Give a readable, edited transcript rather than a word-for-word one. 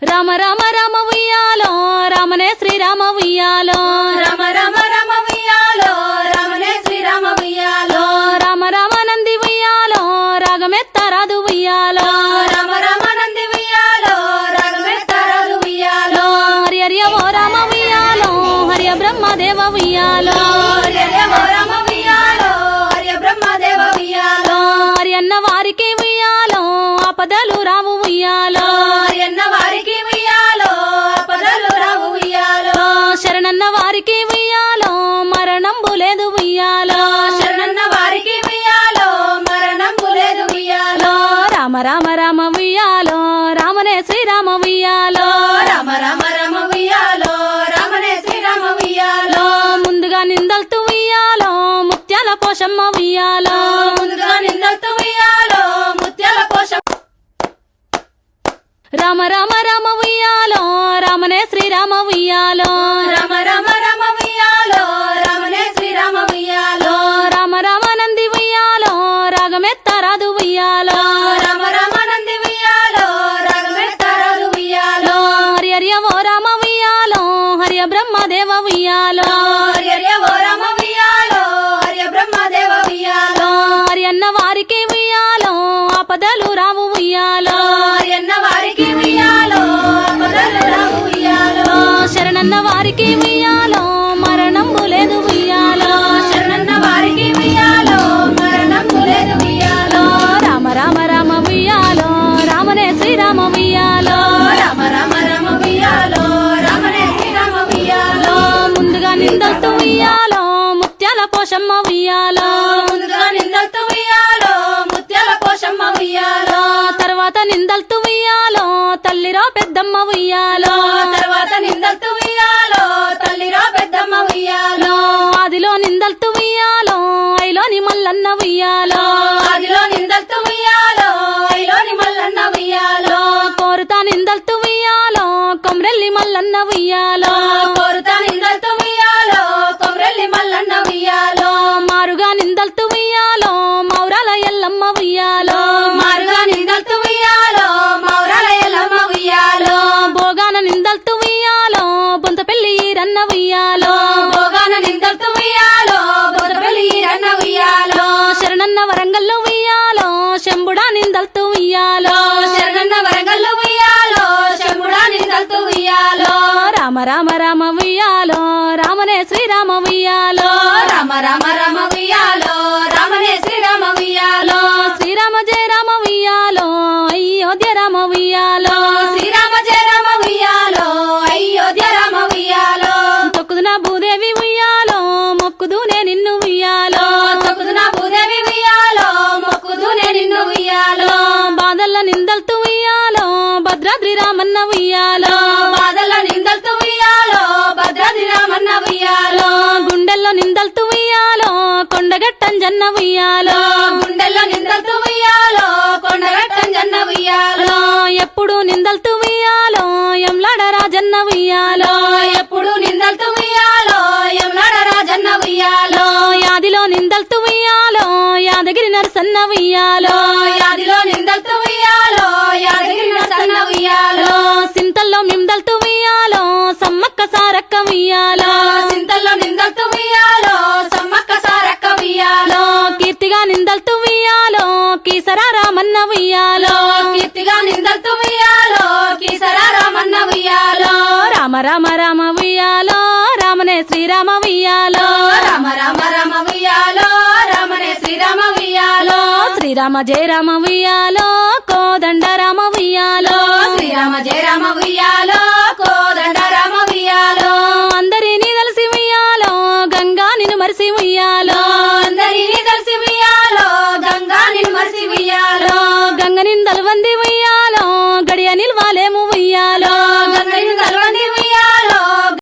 రామ రామ రామ ఉయ్యాలో రామనే శ్రీరామ ఉయ్యాలో రామ రామ రామ ఉయ్యాలో రామనే శ్రీరామ ఉయ్యాలో రామ రామ నంది ఉయ్యాలో రాగమెత్తరాదు ఉయ్యాలో రామ రామ నంది ఉయ్యాలో రాగమెత్తరాదు ఉయ్యాలో హరి హరి ఓ రామ ఉయ్యాలో హరియ బ్రహ్మదేవ ఉయ్యాలో హరి ఓ రామ ఉయ్యాలో హరి బ్రహ్మదేవ ఉయ్యాలో హరి అన్న వారికి ఉయ్యాలో ఆపదలు రావు ఉయ్యాలో హరి అన్న వారికి ఉయ్యాలో ఆపదలు రావు ఉయ్యాలో శరణన్న వారికి ఉయ్యాలో మరణంబు లేదు ఉయ్యాలో శరణన్న వారికి ఉయ్యాలో మరణంబు లేదు ఉయ్యాలో రామ రామ రామ ఉయ్యాలో రామనే శ్రీరామ ఉయ్యాలో రామ రామ రామ ఉయ్యాలో రామనే శ్రీరామ ఉయ్యాలో ముందుగా నిందల్తూ ఉయ్యాలో ముత్యాల పోషమ్మ ఉయ్యాలో ముందుగా నిందలతో ఉయ్యాలో ముత్యాల కోశం రామ రామ రామ ఉయ్యాలో రామనే శ్రీరామ ఉయ్యాలో రామ రామ రామ ఉయ్యాలో రామనే శ్రీరామ ఉయ్యాలో రామ రామ నంది ఉయ్యాలో రాగమెత్తరాదు ఉయ్యాలో రామ రామ నంది ఉయ్యాలో రాగమెత్తరాదు ఉయ్యాలో హరి హరి ఓ రామ ఉయ్యాలో హరియ బ్రహ్మదేవ ఉయ్యాలో హరి ఓ రామ ఉయ్యాలో హరి బ్రహ్మదేవ ఉయ్యాలో హరి అన్న వారికి ఉయ్యాలో ఆపదలు రావు ఉయ్యాలో హరి అన్న వారికి ఉయ్యాలో ఆపదలు రావు ఉయ్యాలో శరణన్న వారికి ఉయ్యాలో మరణంబు లేదు ఉయ్యాలో శరణన్న వారికి ఉయ్యాలో మరణంబు లేదు ఉయ్యాలో రామ రామ రామ ఉయ్యాలో రామనే శ్రీరామ ఉయ్యాలో రామ రామ రామ ఉయ్యాలో రామనే శ్రీరామ ఉయ్యాలో ముందుగా నిందల్తూ ఉయ్యాలో ముత్యాల పోషమ్మ ఉయ్యాలో ముందుగా నిందలతో ఉయ్యాలో ముత్యాల కోశమ్మ ఉయ్యాలో తర్వాత నిందల్తూ ఉయ్యాలో తల్లిరో పెద్దమ్మ ఉయ్యాలో తర్వాత నిందలతో ఉయ్యాలో తల్లిరా పెద్దమ్మ ఉయ్యాలో ఆదిలో నిందల్తూ ఉయ్యాలో ఐలోని మల్లన్న ఉయ్యాలో ఆదిలో నిందలతో ఉయ్యాలో ఐలోని మల్లన్న ఉయ్యాలో కోరుతా నిందల్తూ ఉయ్యాలో కొమ్రెల్లి మల్లన్న ఉయ్యాలో కోరుతా నిందలతో ఉయ్యాలో కొమ్రెల్లి మల్లన్న ఉయ్యాలో మారుగా నిందల్తూ ఉయ్యాలో మౌరాల ఎల్లమ్మ ఉయ్యాలో మారుగా నిందలతో ఉయ్యాలో మౌరాల ఎల్లమ్మ ఉయ్యాలో భోగాన నిందల్తూ ఉయ్యాలో బొంతపెల్లి రన్న ఉయ్యాలో భోగాన నిందలతో ఉయ్యాలో బొదపల్లి రన్న ఉయ్యాలో శరణన్న వరంగల్లో ఉయ్యాలో శంభుడా నిందల్తూ ఉయ్యాలో శరణన్న వరంగల్లో ఉయ్యాలో శంభుడా నిందలతో ఉయ్యాలో రామ రామ రామ ఉయ్యాలో రామనే శ్రీరామ ఉయ్యాలో రామ రామ రామ ఉయ్యాలో రామనే శ్రీరామ ఉయ్యాలో శ్రీరామ జయ రామ ఉయ్యాలో అయోధ్య రామ ఉయ్యాలో శ్రీరామ జయ రామ ఉయ్యాలో అయోధ్య రామ ఉయ్యాలో తొక్కుదున భూదేవి ఉయ్యాలో మొక్కుదునే నిన్ను ఉయ్యాలో తొక్కుదున భూదేవి ఉయ్యాలో మొక్కుదునే నిన్ను ఉయ్యాలో బాధల్ల నిందల్తూ ఉయ్యాలో భద్రాద్రి రామన్న ఉయ్యాలో బాధల నిందలతో ఉయ్యాలో భద్రాద్రి రామన్న ఉయ్యాలో గుండెల్లో నిందల్తూ ఉయ్యాలో కొండగట్టంజన్న ఉయ్యాలో గుండెల్లో నిందలతో ఉయ్యాలో కొండగట్టంజన్న ఉయ్యాలో ఎప్పుడు నిందల్తూ ఉయ్యాలో ఎంలాడ రాజన్న ఉయ్యాలో ఎప్పుడు నిందలతో ఉయ్యాలో యమునాడ రాజన్న ఉయ్యాలో యాదిలో నిందల్తూ ఉయ్యాలో యాదగిరి నరసన్న ఉయ్యాలో యాదిలో నిందలతో ఉయ్యాలో యాదగిరి నరసన్న ఉయ్యాలో సింతల్లో మిందల్తూ ఉయ్యాలో సమ్మక్క సారక్క ఉయ్యాలో సింతల్లో నిందలతో ఉయ్యాలో సమ్మక్క సారక్క ఉయ్యాలో కీర్తిగా నిందల్తూ ఉయ్యాలో కీసరా రామన్న ఉయ్యాలో కీర్తిగా నిందలతో ఉయ్యాలో కీసరా రామన్న ఉయ్యాలో రామ రామ రామ ఉయ్యాలో రామనే శ్రీరామ ఉయ్యాలో రామ రామ రామ ఉయ్యాలో రామనే శ్రీరామ ఉయ్యాలో శ్రీరామ జయ రామ ఉయ్యాలో కోదండ రామ ఉయ్యాలో శ్రీరామ జయ రామ ఉయ్యాలో